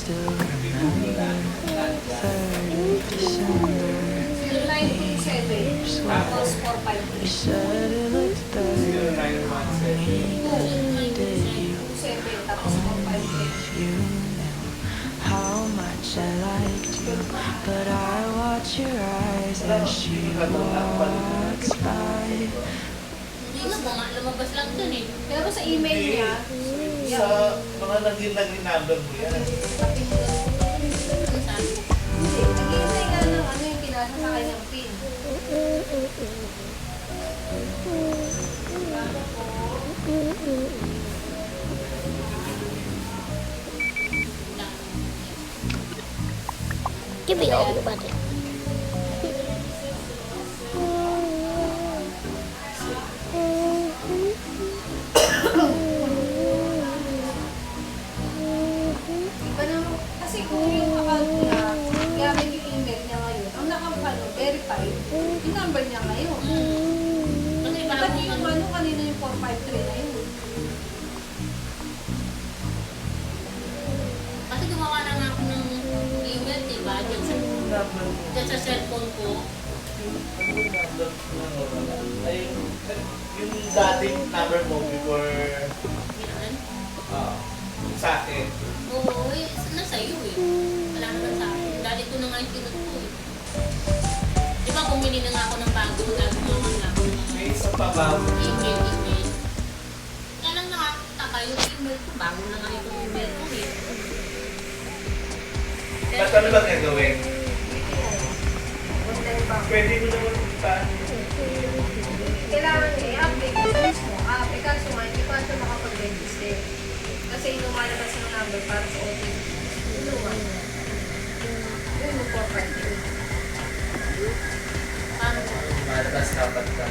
still remember 3rd of December. 0927 tapos You 453. said it looked better on me. Did you? 27 tapos 453. You knew how much I liked you, but I watch your eyes as she walks by. Hindi nga, lumabas lang dun eh. Pero sa email niya, Sa mga naging number mo yan. sabi mo lang, Ano sabi? hindi, nag-iintay ka ng ano yung pinasa sa kanyang pin. Give me all your money. Iba naman, kasi kung yung account niya, gamit yung email niya ngayon, ang verified, yung number niya ngayon. Kasi Ba't bago yung ano, kanina yung 453 na yun? Kasi gumawa na nga ako ng email, diba? Diyan sa cellphone ko. Ay, yung dating number mo before Yan. sa akin. Oo, eh, nasa iyo eh. Wala naman sa akin. Dali ko na nga yung pinag ko eh. Di ba bumili na nga ako ng bago, gagawa nga ako ng May isa pa ba? email. Kaya lang nakakataka yung email ko. Bago na nga yung email ko eh. Ba't ano ba gagawin? Online bank. Pwede mo naman puntahan. Kailangan niya i-update yung mismo app. Eh kaso nga, hindi pa siya makapag-register. Kasi yung lumalabas ng number para sa OTP. Yung luwan. Yung 453. Paano? Malabas dapat ka.